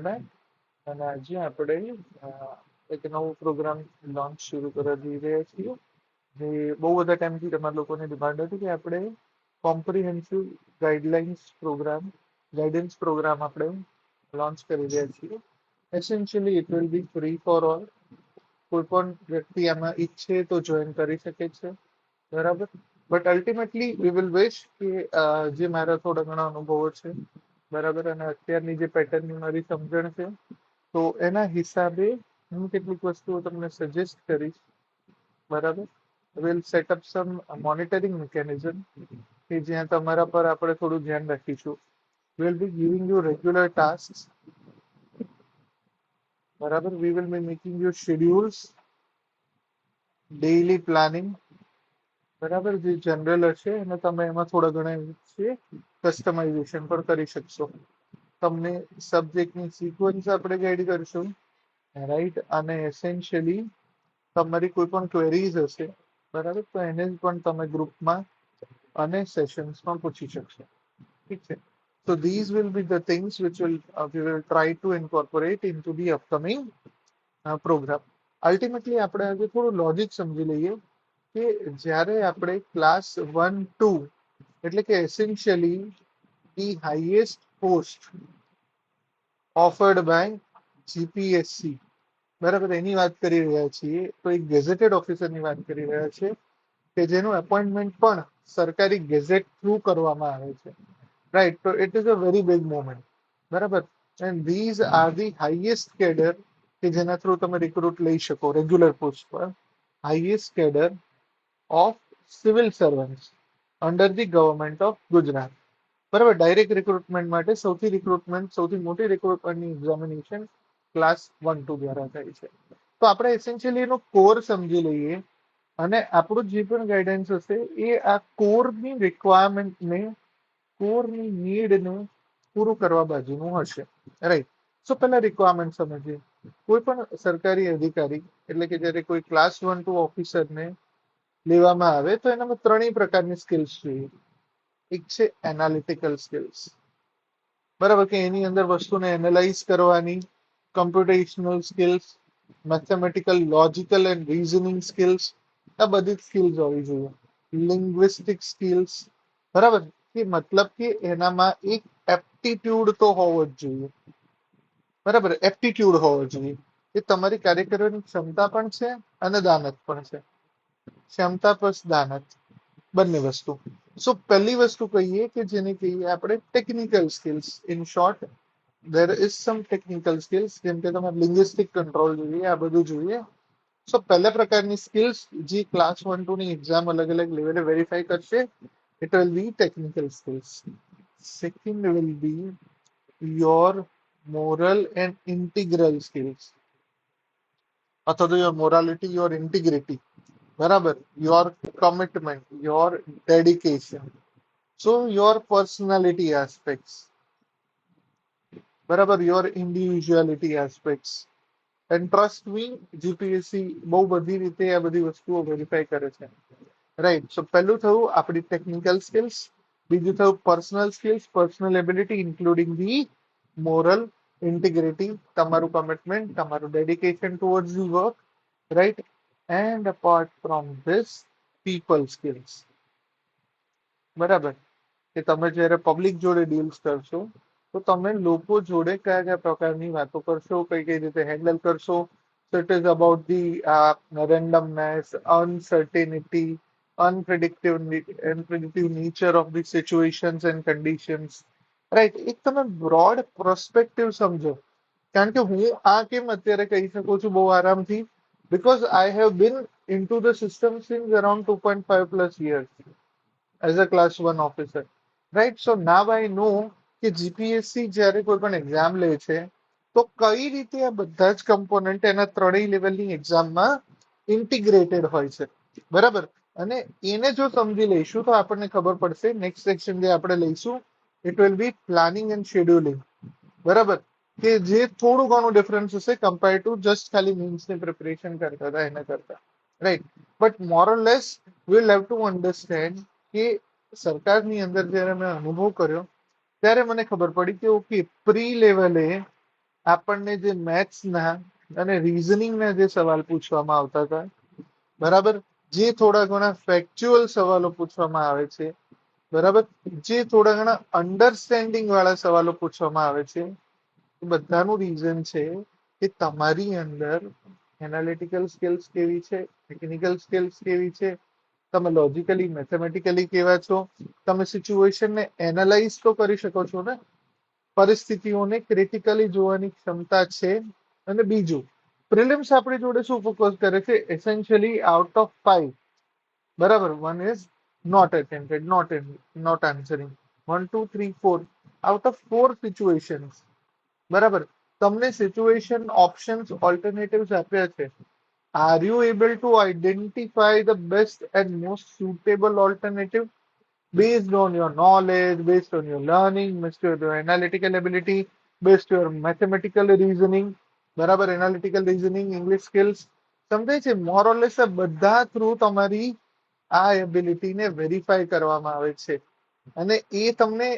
નારાયણ અને આજે આપણે એક નવો પ્રોગ્રામ લોન્ચ શરૂ કરવા જઈ રહ્યા છીએ જે બહુ બધા ટાઈમથી તમારા લોકોની ડિમાન્ડ હતી કે આપણે કોમ્પ્રિહેન્સિવ ગાઈડન્સ પ્રોગ્રામ આપણે લોન્ચ કરી રહ્યા છીએ. Essentially it will B free for all. કોઈ પણ વ્યક્તિ આમાં ઈચ્છે તો જોઈન કરી શકે છે, બરાબર. બટ અલ્ટિમેટલી વી વિલ વિશ કે જે મારા થોડા ઘણા અનુભવો છે, બરાબર, અને અત્યારની જે પેટર્નની મારી સમજણ છે, તો એના હિસાબે હું કેટલીક વસ્તુઓ તમને સજેસ્ટ કરીશ, બરાબર. Will setup some monitoring mechanism કે જ્યાં તમારા પર આપણે થોડું ધ્યાન રાખીશું. Will be giving you regular task, બરાબર. We will be making you schedules, daily planning, બરાબર. જે જનરલ હશે અને તમે એમાં થોડા ઘણા છે કસ્ટમાઇઝેશન પણ કરી શકશો. તમને સબ્જેક્ટની સિક્વન્સ આપણે ગાઈડ કરશું, રાઈટ. અને એસેન્શિયલી તમારી કોઈ પણ ક્વેરીઝ હશે, બરાબર, તો એને પણ તમે ગ્રુપમાં અને સેશન્સમાં પૂછી શકશો. ઠીક છે. So these will be the things which we will try to incorporate into the upcoming program. Ultimately આપણે આજે થોડું લોજિક સમજી લઈએ કે જ્યારે આપણે ક્લાસ 1-2 એટલે કે essentially the highest post offered by GPSC, બરાબર, એની વાત કરી રહ્યા છીએ, તો એક ગેઝેટેડ ઓફિસરની વાત કરી રહ્યા છે કે જેનું એપોઇન્ટમેન્ટ પણ સરકારી ગેઝેટ થ્રુ કરવામાં આવે છે, રાઈટ. તો it is a very big moment, બરાબર. And these are the highest cadre કે જેના થ્રુ તમે રિક્રુટ લઈ શકો રેગ્યુલર પોસ્ટ પર, highest cadre of civil servants under the government of Gujarat, બરાબર. ડાયરેક્ટ રિક્રુટમેન્ટ માટે સૌથી મોટી રિક્રુટમેન્ટની એક્ઝામિનેશન ક્લાસ 1-2 દ્વારા થાય છે. તો આપણે એસેન્શિયલી એનો કોર સમજી લઈએ અને આપણું જે પણ ગાઈડન્સ હશે એ આ કોરની રિક્વાયરમેન્ટને, કોરની નીડને પૂરું કરવા બાજુનું હશે, રાઈટ. સો પહેલા રિક્વાયરમેન્ટ સમજીએ. કોઈ પણ સરકારી અધિકારી એટલે કે જ્યારે કોઈ ક્લાસ 1-2 ઓફિસરને લેવામાં આવે તો એનામાં ત્રણેય પ્રકારની સ્કિલ્સ જોઈએ. એક છે એનાલિટિકલ સ્કિલ્સ, બરાબર, કે એની અંદર વસ્તુને એનાલાઇઝ કરવાની, computational skills, mathematical logical and reasoning skills, આ બધી સ્કિલ્સ હોવી જોઈએ. લિંગ્વિસ્ટિક સ્કિલ્સ, બરાબર, કે મતલબ કે એનામાં એક એપ્ટિટ્યુડ તો હોવો જ જોઈએ, બરાબર. એપ્ટિટ્યુડ હોવો જોઈએ કે તમારી કાર્ય કરવાની ક્ષમતા પણ છે અને દાનત પણ છે. ક્ષમતા પ્લસ દાનત બંને વસ્તુ. સો પહેલી વસ્તુ કહીએ કે જેને કહીએ આપણે technical skills. In short there is some technical skills, જેમ કે તમારે લિંગ્વિસ્ટિક કંટ્રોલ જોઈએ, આ બધું જોઈએ. સો પહેલા પ્રકારની સ્કિલ્સ જે ક્લાસ 1-2 ની એક્ઝામ અલગ અલગ લેવલે વેરીફાઈ કરશે, it will be technical skills. Second will be your moral and integral skills, અથવા તો your morality, your integrity, બરાબર, your commitment, your dedication, so your personality aspects, બરાબર, your individuality aspects. And trust me, GPSC બહુ બધી રીતે આ બધી વસ્તુઓ વેરીફાઈ કરે છે, રાઈટ. સો પહેલું થયું આપણી ટેકનિકલ સ્કિલ્સ, બીજું થયું personal skills, personal ability including the moral integrity, તમારું કમિટમેન્ટ, તમારું dedication towards the work, right. And apart from this people skills, બરાબર, કે તમે જ્યારે પબ્લિક જોડે ડીલ્સ કરશો તો તમે લોકો જોડે કયા કયા પ્રકારની વાતો કરશો, કઈ કઈ રીતે હેન્ડલ કરશો. So it is about the randomness, uncertainty, unpredictive nature of the situations and conditions, right. એક તમે બ્રોડ પ્રોસ્પેક્ટિવ સમજો. કારણ કે હું આ કેમ અત્યારે કહી શકું છું બહુ આરામથી, because I have been into the system since around 2.5 plus years as a class 1 officer, right. So now I know કે જીપીએસસી જ્યારે કોઈ પણ એક્ઝામ લે છે તો કઈ રીતે આ બધા જ કમ્પોનન્ટ એના ત્રણેય લેવલની એક્ઝામમાં ઇન્ટિગ્રેટેડ હોય છે, બરાબર. અને એને જો સમજી લઈશું તો આપણને ખબર પડશે. નેક્સ્ટ સેક્શન જે આપણે લઈશું it will B planning and scheduling, બરાબર, કે જે થોડું ઘણું ડિફરન્સ હશે કમ્પેર ટુ જસ્ટ ખાલી મીન્સની પ્રિપરેશન કરતા હતા એના કરતા, right. But more or less will have to understand કે સરકારની અંદર જ્યારે મેં અનુભવ કર્યો ત્યારે મને ખબર પડી કે ઓકે પ્રી લેવલે આપણને જે મેથ્સના અને રીઝનિંગના જે સવાલ પૂછવામાં આવતા હતા, બરાબર, જે થોડા ઘણા ફેક્ચ્યુઅલ સવાલો પૂછવામાં આવે છે, બરાબર, જે થોડા ઘણા અન્ડરસ્ટેન્ડિંગ વાળા સવાલો પૂછવામાં આવે છે, એ બધાનું રીઝન છે કે તમારી અંદર એનાલિટિકલ સ્કિલ્સ કેવી છે, ટેકનિકલ સ્કિલ્સ કેવી છે, તમે લોજિકલી મેથેમેટિકલી કેવા છો, તમે સિચ્યુએશનને એનાલાઇઝ તો કરી શકો છો ને, પરિસ્થિતિઓને ક્રિટિકલી જોવાની ક્ષમતા છે. અને બીજું, પ્રિલિમ્સ આપણી જોડે શું ફોકસ કરે છે, એસેન્શિયલી આઉટ ઓફ 5, બરાબર, 1 is not attempted, not answering, 1 2 3 4, out of 4 situations, બરાબર, તમને સિચ્યુએશન ઓપ્શન્સ ઓલ્ટરનેટિવ્સ આપ્યા છે. Are you able to identify the best and most suitable alternative based on your knowledge, based on your learning, based on your analytical ability, based on your mathematical reasoning, બરાબર, analytical reasoning, English skills, સમજાય છે? મોર or less આ બધા through તમારી આ એબિલિટીને verify કરવામાં આવે છે અને એ તમને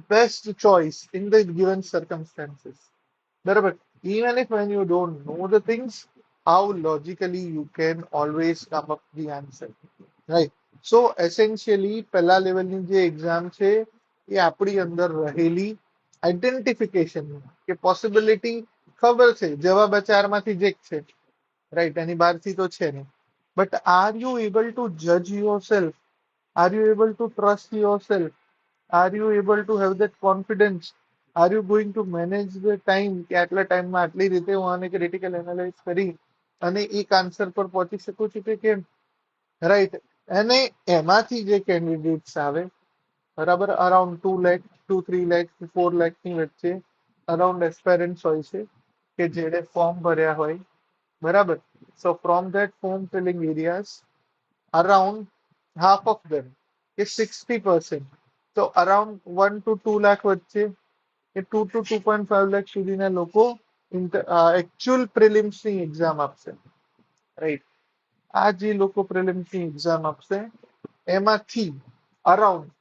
best choice in the given circumstances, બરાબર. Even if when you don't know the things, how logically you can always come up the answer, right? So essentially પહેલા લેવલની જે એક્ઝામ છે એ આપણી અંદર રહેલી આઈડેન્ટિફિકેશન કે પોસિબિલિટી ખબર છે, જવાબ આ ચારમાંથી જ એક છે, રાઈટ, એની બહારથી તો છે નહીં. But are you able to જજ yourself? Are you able to trust yourself? Are you able to have that confidence? Are you going to manage the time કે આટલા ટાઈમમાં આટલી રીતે હું આને ક્રિટિકલ એનાલાઇઝ કરી અને એક આન્સર પર પહોંચી શકું છું કે કેમ, રાઈટ? અને એમાંથી જે કેન્ડિડેટ્સ આવે, બરાબર, અરાઉન્ડ 2 લાખ, 2 3 લાખ, 4 લાખ ની વચ્ચે અરાઉન્ડ એસ્પાયરન્ટ્સ હોય છે કે જેણે ફોર્મ ભર્યા હોય, બરાબર. So from that form filling areas around half of them કે 60%, તો અરાઉન્ડ 1 to 2 લાખ વચ્ચે કે 2 to 2.5 લાખ સુધીના લોકો એકચ્યુઅલ પ્રિલિમ્સની એક્ઝામ આપશે, રાઈટ. આ જે લોકો પ્રિલિમ્સની એક્ઝામ આપશે એમાંથી અરાઉન્ડ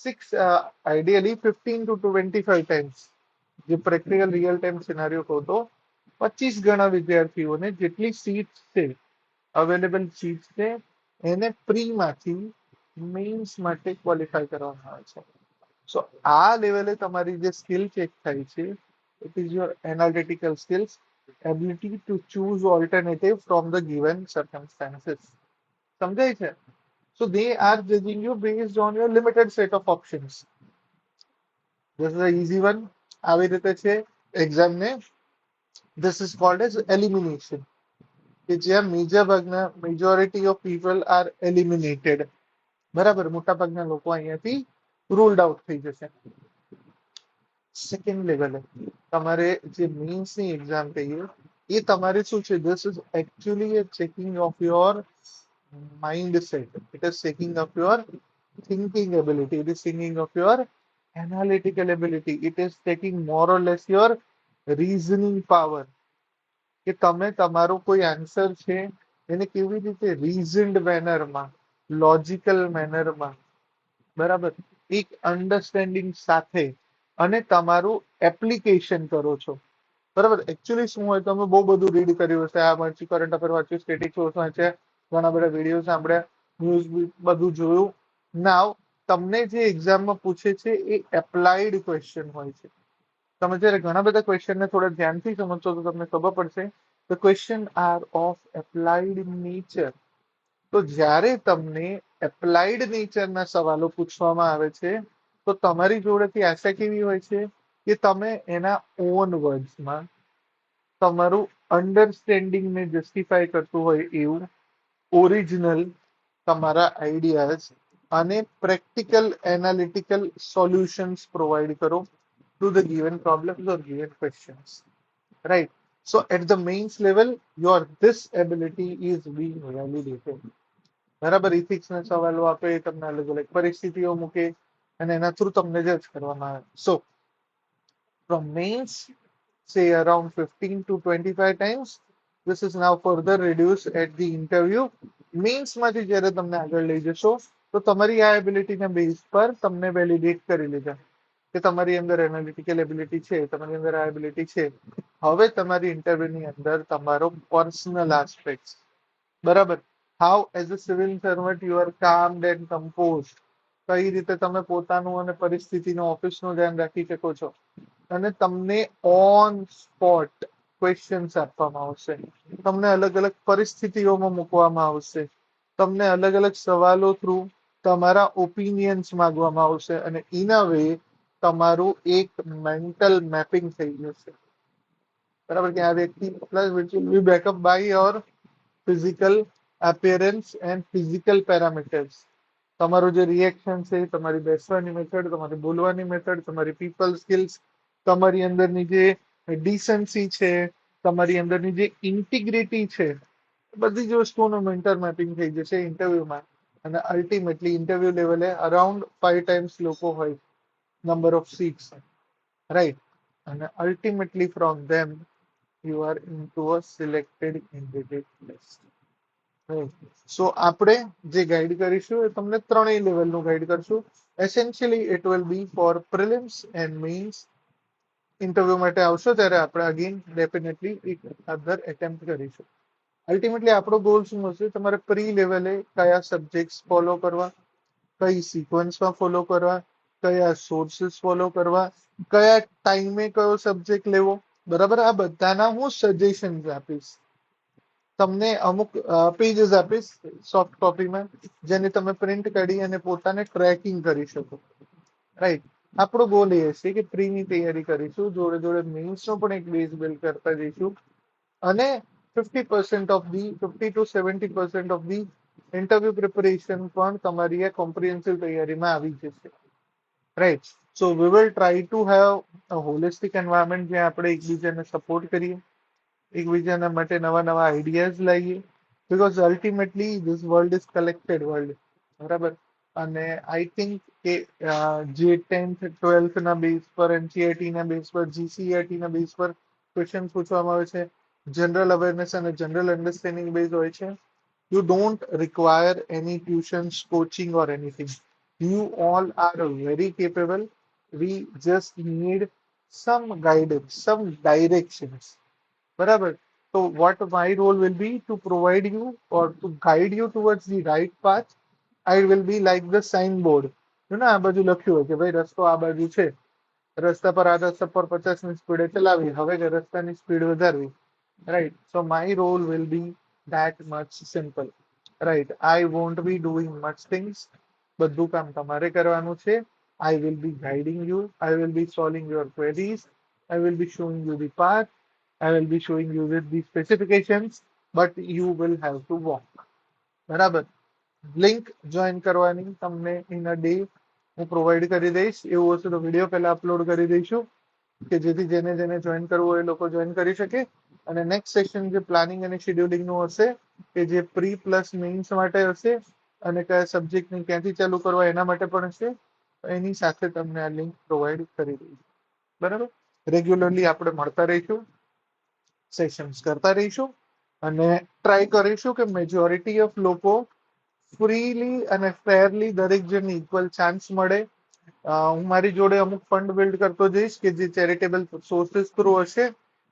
6, આઈડિયલી 15 to 25 ટાઈમ્સ, જે પ્રેક્ટિકલ રિયલ ટાઈમ સિનારીઓ કહો તો 25 ગણા વિદ્યાર્થીઓને જેટલી સીટ છે, અવેલેબલ સીટ છે, એને પ્રીમાંથી મેઇન્સ માટે ક્વોલિફાય કરવામાં આવે છે. સો આ લેવલે તમારી જે સ્કિલ ચેક થાય છે, it is your analytical skills, ability to choose alternative from the given circumstances. સમજાય છે? So they are judging you based on your limited set of options. This is an easy one. આવી રીતે છે exam ને. This is called as elimination. કે જ્યાં majority of people are eliminated, બરાબર, મોટા ભાગના લોકો અહીંયાથી રૂલ્ડ આઉટ થઈ જશે. સેકન્ડ લેવલે તમારે જે મેઇન્સની એક્ઝામ કહીએ એ તમારે શું છે, this is actually a checking of your mindset, it is checking of your thinking ability, it is checking of your analytical ability, it is checking more or less your reasoning power, કે તમે તમારો કોઈ answer છે એને કેવી રીતે રીઝન્ડ મેનરમાં, logical મેનરમાં, બરાબર, એક અન્ડરસ્ટેન્ડિંગ સાથે અને તમારું એપ્લિકેશન કરો છો, બરાબર. એકચ્યુઅલી શું હોય, તમે બહુ બધું રીડ કર્યું હશે, આ વાંચ્યું, કરંટ અફેર વાંચ્યું, સ્ટેટિક સોર્સ વાંચ્યા, ઘણા બધા વિડીયો સાંભળ્યા, ન્યૂઝ બધું જોયું. નાવ તમને જે એક્ઝામમાં પૂછે છે એ એપ્લાઇડ ક્વેશ્ચન હોય છે. તમે જ્યારે ઘણા બધા ક્વેશ્ચનને થોડા ધ્યાનથી સમજશો તો તમને ખબર પડશે the question are of applied nature. તો જ્યારે તમને એપ્લાઇડ નેચરના સવાલો પૂછવામાં આવે છે તો તમારી જોડેથી આશા કેવી હોય છે કે તમે એના ઓન વર્ડ્સમાં તમારું અન્ડરસ્ટેન્ડિંગને જસ્ટિફાય કરતું હોય એવું ઓરિજિનલ તમારા આઈડિયાઝ અને પ્રેક્ટિકલ એનાલિટિકલ સોલ્યુશન્સ પ્રોવાઈડ કરો to the given problems or given questions, right. So at the mains level, your this ability is being validated. બરાબર, ઇથિક્સના સવાલો આપે, તમને અલગ અલગ પરિસ્થિતિઓ મૂકે અને એના થ્રુ તમને જજ કરવામાં આવે. સો from mains, say around 15 to 25 times, this is now further reduced at the interview. Mains માંથી જ્યારે તમને આગળ લઈ જશો તો તમારી આ એબિલિટીના બેઝ પર તમને વેલિડેટ કરી લીધા. કે તમારી અંદર એનાલિટિકલ એબિલિટી છે, તમારી અંદર આ એબિલિટી છે. હવે તમારી ઇન્ટરવ્યુની અંદર તમારો પર્સનલ આસ્પેક્ટ, બરાબર, how as a civil servant you are calmed and compose, કઈ રીતે તમે પોતાનું અને પરિસ્થિતિનું ઓફિસનું ધ્યાન રાખી શકો છો, અને તમને ઓન સ્પોટ ક્વેશ્ચન્સ આપવામાં આવશે, તમને અલગ અલગ પરિસ્થિતિઓમાં મૂકવામાં આવશે, તમને અલગ અલગ સવાલો થ્રુ તમારા ઓપિનિયન્સ માંગવામાં આવશે, અને ઇન અ વે તમારું એક મેન્ટલ મેપિંગ થઈ જશે, બરાબર, કે આ વ્યક્તિ plus which will be backup by your physical appearance and physical parameters. તમારું જે રિએક્શન છે, તમારી બેસવાની મેથડ, તમારી બોલવાની મેથડ, તમારી પીપલ સ્કિલ્સ, તમારી અંદરની જે ડિસન્સી છે, તમારી અંદરની જે ઇન્ટિગ્રિટી છે, બધી જ વસ્તુઓનું મેન્ટલ મેપિંગ થઈ જશે ઇન્ટરવ્યુમાં. અને અલ્ટિમેટલી ઇન્ટરવ્યુ લેવલે અરાઉન્ડ 5 ટાઈમ્સ લોકો હોય, નંબર ઓફ સીટ્સ, રાઈટ, અને ultimately from them you are into a selected candidate list. So આપણે જે ગાઈડ કરીશું એ તમને ત્રણેય લેવલનું ગાઈડ કરશું. Essentially it will be for prelims and mains. Interview માટે આવશો ત્યારે આપણે અગેન ડેફિનેટલી એક અધર એટેમ્પ્ટ કરીશું. અલ્ટિમેટલી આપણો ગોલ શું હશે, તમારે પ્રી લેવલે કયા સબ્જેક્ટ ફોલો કરવા, કઈ સિક્વન્સમાં ફોલો કરવા, કયા સોર્સિસ ફોલો કરવા, કયા ટાઈમે કયો સબ્જેક્ટ લેવો, બરાબર, આ બધાના હું સજેશન્સ આપીશ તમને. અમુક પેજીસ આપીશ સોફ્ટ કોપીમાં, જેને તમે પ્રિન્ટ કાઢી અને પોતાને ટ્રેકિંગ કરી શકો, રાઈટ. આપણો ગોલ એ હશે કે પ્રીની તૈયારી કરીશું, જોડે જોડે મેઇન્સનો પણ એક બેઝ બિલ્ડ કરતા જઈશું, અને 50% of the 50 to 70% of the interview preparation પણ તમારી આ કોમ્પ્રિહેન્સિવ તૈયારીમાં આવી જશે, right. So we will try to have a holistic environment, જ્યાં આપણે એકબીજાને સપોર્ટ કરીએ, એકબીજાના માટે નવા નવા આઈડિયાઝ લાવીએ, because ultimately this world is collected world, બરાબર. અને આઈ થિંક કે જે 10th 12th ના બેઝ પર, એનસીઈઆરટી ના બેઝ પર, જીસીઈઆરટી ના બેઝ પર ક્વેશ્ચન પૂછવામાં આવે છે, જનરલ અવેરનેસ અને જનરલ અન્ડરસ્ટેન્ડિંગ બેઝ હોય છે. You don't require any tuitions, coaching or anything. You all are very capable. We just need some guidance, some directions. બરાબર. So what my role will be to provide you or to guide you towards the right path. I will be like the signboard. આ બાજુ લખ્યું હોય કે ભાઈ રસ્તો આ બાજુ છે, રસ્તા પર આ રસ્તા પર 50 ની સ્પીડે ચલાવી, હવે કે રસ્તાની સ્પીડ વધારવી, right. So my role will be that much simple, right. I won't be doing much things. બધું કામ તમારે કરવાનું છે. I will be guiding you, I will be solving your queries, I will be showing you the path, I will be showing you with the specifications, but you will have to walk, બરાબર. Link join કરવાની તમને in a day હું provide કરી દઈશ. એવું હશે તો video પહેલા અપલોડ કરી દઈશું, કે જેથી જેને જેને જોઈન કરવું હોય એ લોકો જોઈન કરી શકે. અને નેક્સ્ટ સેશન જે પ્લાનિંગ અને શેડ્યુલિંગનું હશે, કે જે પ્રી પ્લસ મેઇન્સ માટે હશે, અને કયા સબ્જેક્ટને ક્યાંથી ચાલુ કરવા એના માટે પણ હશે, એની સાથે તમને આ લિંક પ્રોવાઈડ કરી દઈશ, બરાબર. રેગ્યુલરલી આપણે મળતા રહીશું, સેશન્સ કરતા રહીશું, અને ટ્રાય કરીશું કે મેજોરિટી ઓફ લોકો ફ્રીલી અને ફેરલી દરેક જણને ઇક્વલ ચાન્સ મળે. હું મારી જોડે અમુક ફંડ બિલ્ડ કરતો જઈશ કે જે ચેરિટેબલ સોર્સિસ થ્રુ હશે,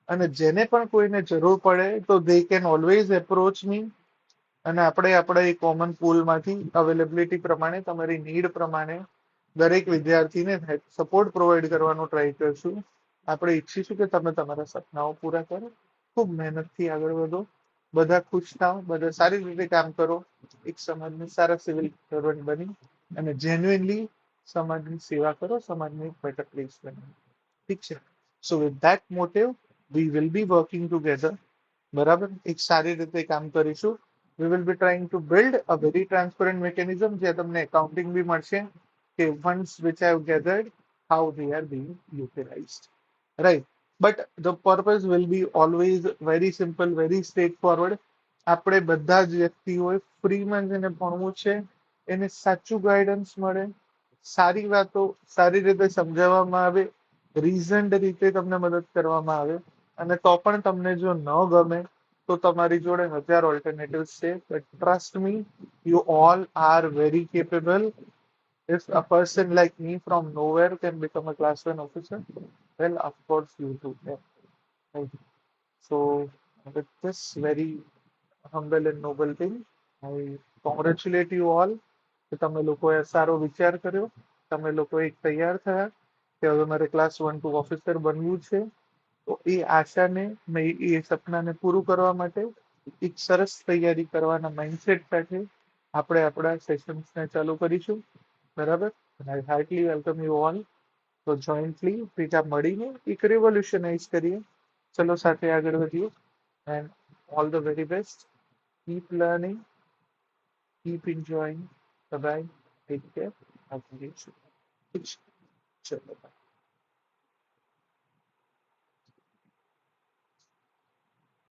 અને જેને પણ કોઈને જરૂર પડે તો દે કેન ઓલવેઝ એપ્રોચ મી, અને આપણે આપણા એ કોમન પૂલમાંથી અવેલેબિલિટી પ્રમાણે, તમારી નીડ પ્રમાણે દરેક વિદ્યાર્થીને સપોર્ટ પ્રોવાઈડ કરવાનો ટ્રાય કરશું. આપણે ઈચ્છીશું કે તમે તમારા સપનાઓ પૂરા કરો, ખૂબ મહેનતથી આગળ વધો, બધા ખુશ થાઓ, બધા સારી રીતે કામ કરો, એક સમાજની સારા સિવિલ સર્વન્ટ બની અને જેન્યુઇનલી સમાજની સેવા કરો, સમાજને એક બેટર પ્લેસ બનાવો, ઠીક છે. સો with that motive V will B working together, બરાબર. એક સારી રીતે કામ કરીશું. વી will B trying to build a very transparent mechanism, જ્યાં તમને એકાઉન્ટિંગ બી મળશે કે funds which I have gathered, how they are being યુટિલાઇઝડ, right. But the purpose will be always very simple, very straight forward. આપણે બધા જ વ્યક્તિઓએ ફ્રીમાં જેને ભણવું છે, એને સાચું ગાઈડન્સ મળે, સારી વાતો સારી રીતે સમજાવવામાં આવે, રીઝન્ડ રીતે તમને મદદ કરવામાં આવે, અને તો પણ તમને જો ન ગમે તો તમારી જોડે 1000 ઓલ્ટરનેટિવ્સ છે. But trust me, you all are very capable. If a person like me from nowhere can become a class one officer, well, of course you too can. Right? So, with this very humble and noble thing, I congratulate you all કે તમે લોકોએ સારો વિચાર કર્યો, તમે લોકો એક તૈયાર થયા કે હવે મારે ક્લાસ 1 2 ઓફિસર બનવું છે. તો એ આશાને એ સપનાને પૂરું કરવા માટે એક સરસ તૈયારી કરવાના માઇન્ડસેટ સાથે આપણે આપણા સેશન્સને ચાલુ કરીશું. બરાબર? આઈ હાર્ટલી વેલકમ યુ ઓલ. તો જોઈન્ટલી ભેગા મળીને એક રિવોલ્યુશનાઇઝ કરીએ. ચલો સાથે આગળ વધીએ. And all the very best. Keep learning, keep enjoying. Bye bye. Take care. Have a great day. Chalo. Bye.